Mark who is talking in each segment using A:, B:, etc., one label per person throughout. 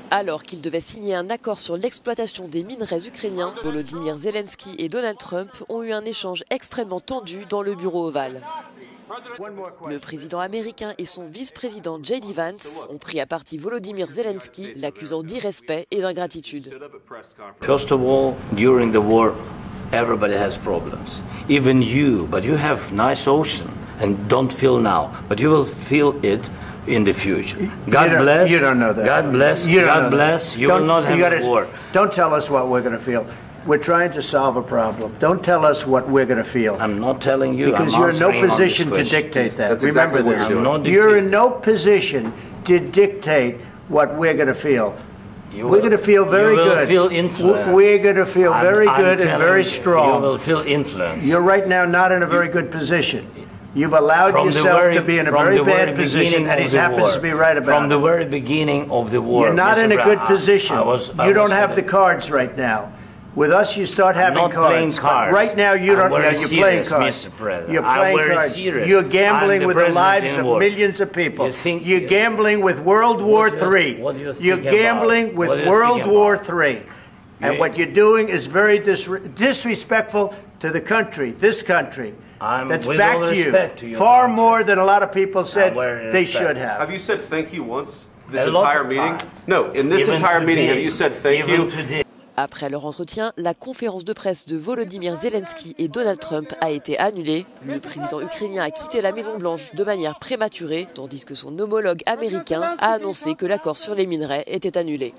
A: Alors qu'ils devaient signer un accord sur l'exploitation des minerais ukrainiens, Volodymyr Zelensky et Donald Trump ont eu un échange extrêmement tendu dans le bureau ovale. Le président américain et son vice-président J.D. Vance ont pris à partie Volodymyr Zelensky, l'accusant d'irrespect et d'ingratitude.
B: First of all, during the war, everybody has problems. Even you, but you have nice ocean and don't feel now, but you will feel it in the future. God bless.
C: You don't know that.
B: God bless. God bless. You will not have a war.
C: Don't tell us what we're going to feel. We're trying to solve a problem. Don't tell us what we're going to feel.
B: I'm not telling you.
C: Because you're in no position to dictate that. Remember this. You're in no position to dictate what we're going to feel. We're going to feel very good.
B: You will feel influence.
C: We're going to feel very good and very strong.
B: You will feel influence.
C: You're right now not in a very good position. You've allowed yourself to be in a very bad position, and he happens to be right about it.
B: From the very beginning of the war.
C: You're not in a good position. You don't have the cards right now. With us, you start having cards. But right now, you don't. You're playing cards. You're playing cards. You're gambling with the lives of millions of people. You're gambling with World War III. You're gambling with World War III. And what you're doing is very disrespectful to the country, this country. That's back to you. Far more than a lot of people said they should have.
D: Have you said thank you once this entire meeting? No, in this entire meeting, have you said thank you?
A: Après leur entretien, la conférence de presse de Volodymyr Zelensky et Donald Trump a été annulée. Le président ukrainien a quitté la Maison-Blanche de manière prématurée, tandis que son homologue américain a annoncé que l'accord sur les minerais était annulé.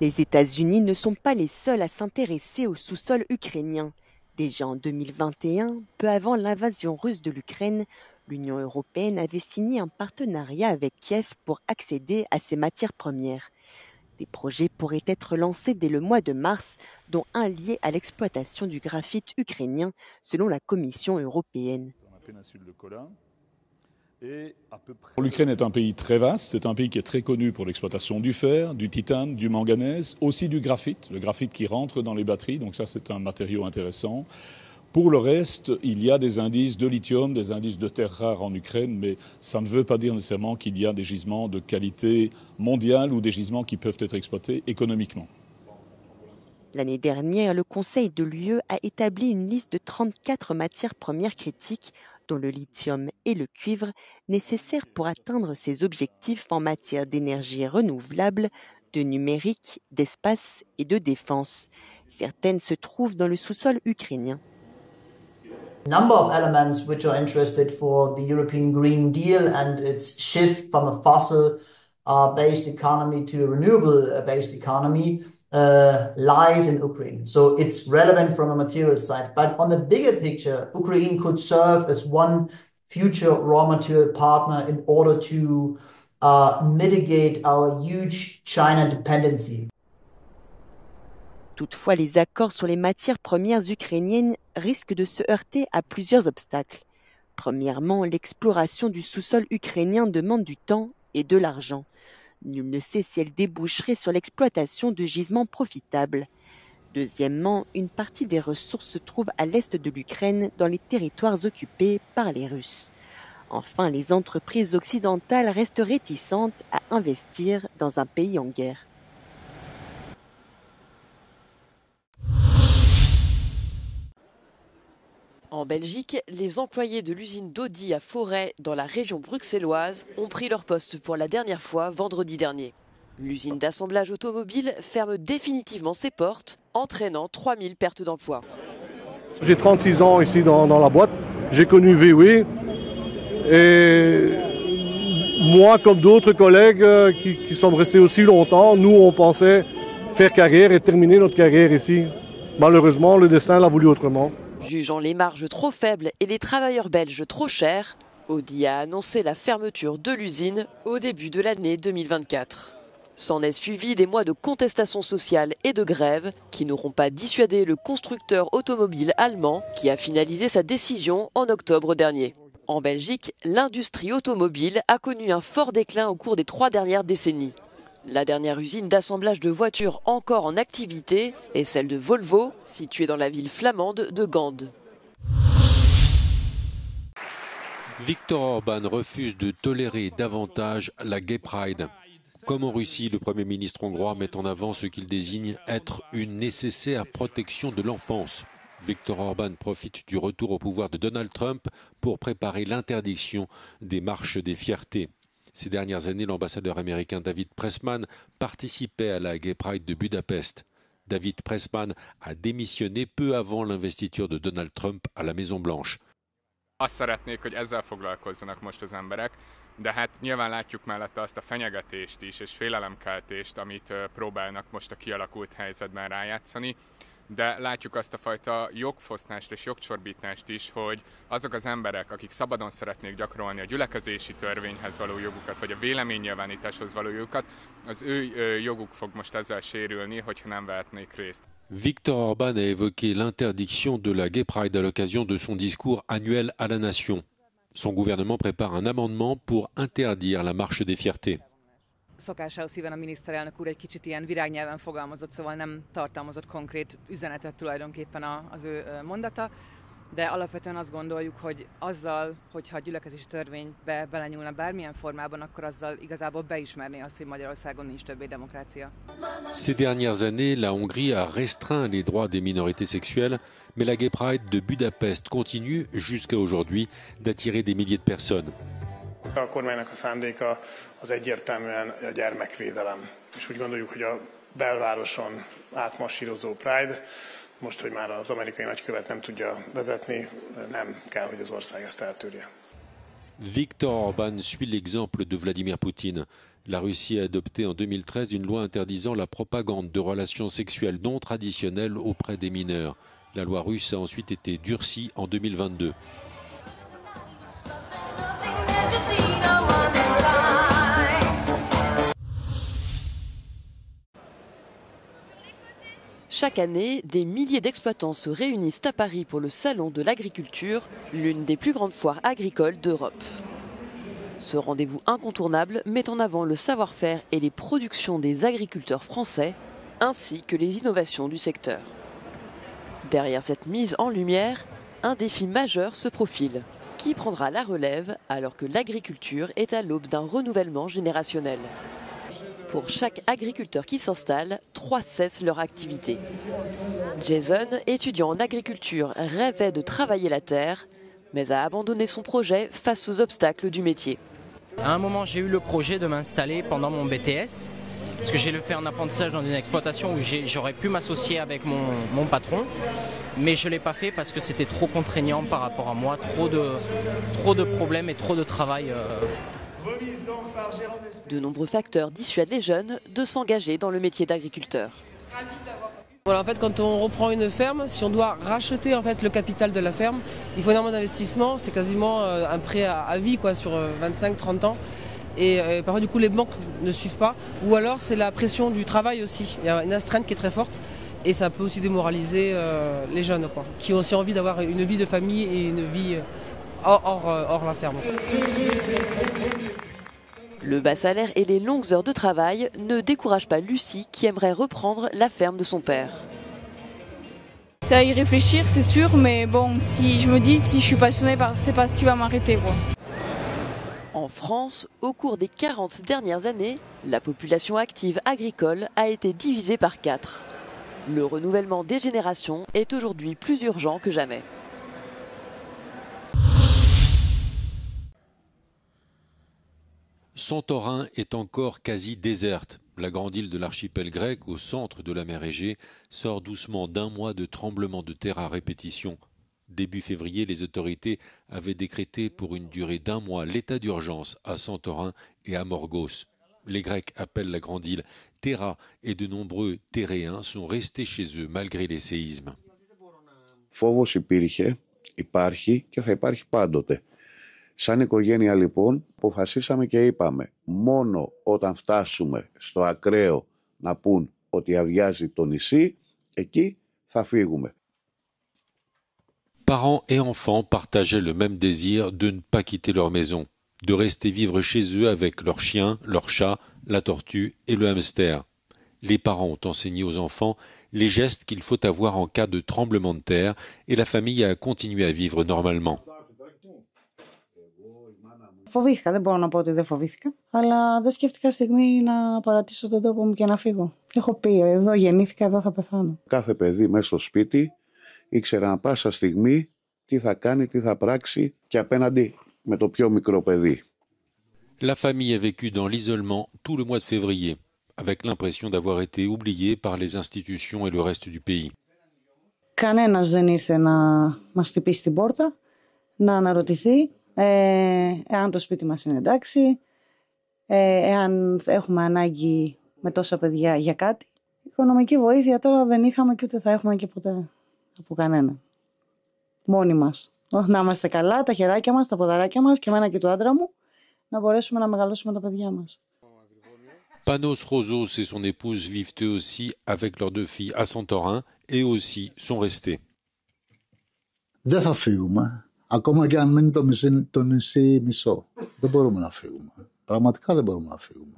E: Les États-Unis ne sont pas les seuls à s'intéresser au sous-sol ukrainien. Déjà en 2021, peu avant l'invasion russe de l'Ukraine, l'Union européenne avait signé un partenariat avec Kiev pour accéder à ces matières premières. Des projets pourraient être lancés dès le mois de mars, dont un lié à l'exploitation du graphite ukrainien, selon la Commission européenne.
F: L'Ukraine est un pays très vaste, c'est un pays qui est très connu pour l'exploitation du fer, du titane, du manganèse, aussi du graphite, le graphite qui rentre dans les batteries, donc ça c'est un matériau intéressant. Pour le reste, il y a des indices de lithium, des indices de terres rares en Ukraine, mais ça ne veut pas dire nécessairement qu'il y a des gisements de qualité mondiale ou des gisements qui peuvent être exploités économiquement.
E: L'année dernière, le Conseil de l'UE a établi une liste de 34 matières premières critiques, dont le lithium et le cuivre, nécessaires pour atteindre ses objectifs en matière d'énergie renouvelable, de numérique, d'espace et de défense. Certaines se trouvent dans le sous-sol ukrainien.
G: Number of elements which are interested for the European Green Deal and its shift from a fossil-based economy to a renewable-based economy lies in Ukraine. So it's relevant from a material side. But on the bigger picture, Ukraine could serve as one future raw material partner in order to mitigate our huge China dependency.
E: Toutefois, les accords sur les matières premières ukrainiennes risquent de se heurter à plusieurs obstacles. Premièrement, l'exploration du sous-sol ukrainien demande du temps et de l'argent. Nul ne sait si elle déboucherait sur l'exploitation de gisements profitables. Deuxièmement, une partie des ressources se trouve à l'est de l'Ukraine, dans les territoires occupés par les Russes. Enfin, les entreprises occidentales restent réticentes à investir dans un pays en guerre.
A: En Belgique, les employés de l'usine d'Audi à Forêt, dans la région bruxelloise, ont pris leur poste pour la dernière fois vendredi dernier. L'usine d'assemblage automobile ferme définitivement ses portes, entraînant 3000 pertes d'emplois.
H: J'ai 36 ans ici dans la boîte, j'ai connu VW et moi comme d'autres collègues qui sont restés aussi longtemps, nous on pensait faire carrière et terminer notre carrière ici. Malheureusement, le destin l'a voulu autrement.
A: Jugeant les marges trop faibles et les travailleurs belges trop chers, Audi a annoncé la fermeture de l'usine au début de l'année 2024. S'en est suivi des mois de contestation sociale et de grève qui n'auront pas dissuadé le constructeur automobile allemand qui a finalisé sa décision en octobre dernier. En Belgique, l'industrie automobile a connu un fort déclin au cours des 3 dernières décennies. La dernière usine d'assemblage de voitures encore en activité est celle de Volvo, située dans la ville flamande de Gand.
I: Viktor Orban refuse de tolérer davantage la Gay Pride. Comme en Russie, le Premier ministre hongrois met en avant ce qu'il désigne être une nécessaire protection de l'enfance. Viktor Orban profite du retour au pouvoir de Donald Trump pour préparer l'interdiction des marches des fiertés. Ces dernières années, l'ambassadeur américain David Pressman participait à la Gay Pride de Budapest. David Pressman a démissionné peu avant l'investiture de Donald Trump à la Maison-Blanche.
J: Azt szeretnék, hogy ezzel foglalkozzanak most az emberek, de hát nyilván látjuk mellette azt a fenyegetést is és félelemkeltést, amit próbálnak most a kialakult helyzetben rájátszani, de látjuk azt a fajta jogfosztást és jogcsorbítást is, hogy azok az emberek, akik szabadon szeretnék gyakorolni a gyülekezési törvényhez való jogukat, vagy a véleménynyilvánításhoz való jogukat, az ő joguk fog most ezzel sérülni, hogyha nem vehetnék részt.
I: Viktor Orban a évoqué l'interdiction de la Gay Pride à l'occasion de son discours annuel à la nation. Son gouvernement prépare un amendement pour interdire la marche des fiertés.
K: Szokásához híven a miniszterelnök úr egy kicsit ilyen virágnyelven fogalmazott, szóval nem tartalmazott konkrét üzenetet tulajdonképpen az ő mondata, de alapvetően azt gondoljuk, hogy azzal, hogyha a gyülekezési törvénybe belenyúlna bármilyen formában, akkor azzal igazából beismerné azt, hogy Magyarországon nincs többé demokrácia.
I: Ces dernières années, la Hongrie a restreint les droits des minorités sexuelles, mais la Gay Pride de Budapest continue jusqu'à aujourd'hui d'attirer des milliers de personnes.
L: A kormánynak a szándéka az egyértelműen a gyermekvédelem. És úgy gondoljuk, hogy a belvároson átmassírozó Pride, most, hogy már az amerikai nagykövet nem tudja vezetni, nem kell, hogy az ország ezt eltűrje.
I: Viktor Orban suit l'exemple de Vladimir Poutine. La Russie a adopté en 2013 une loi interdisant la propagande de relations sexuelles non traditionnelles auprès des mineurs. La loi russe a ensuite été durcie en 2022.
A: Chaque année, des milliers d'exploitants se réunissent à Paris pour le Salon de l'agriculture, l'une des plus grandes foires agricoles d'Europe. Ce rendez-vous incontournable met en avant le savoir-faire et les productions des agriculteurs français, ainsi que les innovations du secteur. Derrière cette mise en lumière, un défi majeur se profile. Qui prendra la relève alors que l'agriculture est à l'aube d'un renouvellement générationnel ? Pour chaque agriculteur qui s'installe, 3 cessent leur activité. Jason, étudiant en agriculture, rêvait de travailler la terre, mais a abandonné son projet face aux obstacles du métier.
M: À un moment, j'ai eu le projet de m'installer pendant mon BTS, parce que j'ai fait un apprentissage dans une exploitation où j'aurais pu m'associer avec mon patron, mais je ne l'ai pas fait parce que c'était trop contraignant par rapport à moi, trop de problèmes et trop de travail.
A: De nombreux facteurs dissuadent les jeunes de s'engager dans le métier d'agriculteur.
N: Voilà, en fait, quand on reprend une ferme, si on doit racheter en fait, le capital de la ferme, il faut énormément d'investissement, c'est quasiment un prêt à vie quoi, sur 25-30 ans. Et parfois, du coup, les banques ne suivent pas. Ou alors, c'est la pression du travail aussi. Il y a une astreinte qui est très forte et ça peut aussi démoraliser les jeunes quoi, qui ont aussi envie d'avoir une vie de famille et une vie hors la ferme.
A: Le bas salaire et les longues heures de travail ne découragent pas Lucie qui aimerait reprendre la ferme de son père.
O: C'est à y réfléchir, c'est sûr, mais bon, si je me dis si je suis passionnée, c'est pas ce qui va m'arrêter, quoi.
A: En France, au cours des 40 dernières années, la population active agricole a été divisée par 4. Le renouvellement des générations est aujourd'hui plus urgent que jamais.
I: Santorin est encore quasi déserte. La grande île de l'archipel grec, au centre de la mer Égée, sort doucement d'un mois de tremblements de terre à répétition. Début février, les autorités avaient décrété pour une durée d'1 mois l'état d'urgence à Santorin et à Morgos. Les Grecs appellent la grande île Terra et de nombreux Terréens sont restés chez eux malgré les séismes.
P: Φόβος υπήρχε, υπάρχει και θα υπάρχει πάντοτε. Σαν οικογένεια λοιπόν αποφασίσαμε και είπαμε μόνο όταν φτάσουμε στο ακραίο να πούν ότι αδειάζει το νησί, εκεί θα φύγουμε.
I: Parents et enfants partageaient le même désir de ne pas quitter leur maison, de rester vivre chez eux avec leurs chiens, leurs chats, la tortue et le hamster. Les parents ont enseigné aux enfants les gestes qu'il faut avoir en cas de tremblement de terre et la famille a continué à vivre normalement.
Q: Φοβήθηκα, δεν μπορώ να πω ότι δεν φοβήθηκα, αλλά δεν σκέφτηκα στιγμή να παρατήσω τον τόπο μου και να φύγω. Έχω πει, εδώ γεννήθηκα, εδώ θα πεθάνω.
P: Κάθε παιδί μέσα στο σπίτι ήξερε ανα πάσα στιγμή τι θα κάνει, τι θα πράξει και απέναντι με το πιο μικρό παιδί.
I: La famille a vécu dans l'isolement tout le mois de février, avec l'impression d'avoir été oubliée par les institutions et le reste du pays.
Q: Κανένας δεν ήρθε να μας χτυπήσει την πόρτα, να αναρωτηθεί εάν το σπίτι μας είναι εντάξει, εάν έχουμε ανάγκη με τόσα παιδιά για κάτι. Οικονομική βοήθεια τώρα δεν είχαμε και ούτε θα έχουμε και ποτέ από κανένα. Μόνοι μας. Να είμαστε καλά, τα χεράκια μας, τα ποδαράκια μας και εμένα και του άντρα μου, να μπορέσουμε να μεγαλώσουμε τα παιδιά μας.
I: Panos Rosos et son épouse vivent eux aussi avec leurs 2 filles à Santorin et aussi sont restés.
R: Δεν θα fύγουμε. Ακόμα και αν μείνει το νησί μισό. Δεν μπορούμε να φύγουμε. Πραγματικά δεν μπορούμε να φύγουμε.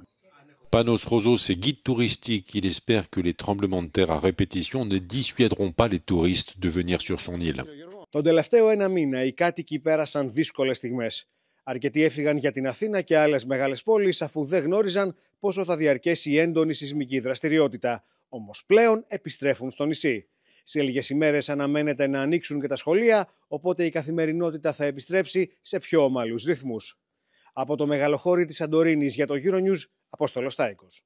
I: Panos Rosos est guide touristique. Il espère que les tremblements de terre à répétition ne dissuaderont pas les touristes de venir sur son île.
S: Τον τελευταίο 1 μήνα οι κάτοικοι πέρασαν δύσκολες στιγμές. Αρκετοί έφυγαν για την Αθήνα και άλλες μεγάλες πόλεις αφού δεν γνώριζαν πόσο θα διαρκέσει η έντονη σεισμική δραστηριότητα. Όμως πλέον επιστρέφουν στο νησί. Σε λίγες ημέρες αναμένεται να ανοίξουν και τα σχολεία, οπότε η καθημερινότητα θα επιστρέψει σε πιο ομαλούς ρυθμούς. Από το μεγαλοχώρι της Σαντορίνης για το Euronews, Απόστολος Στάικος.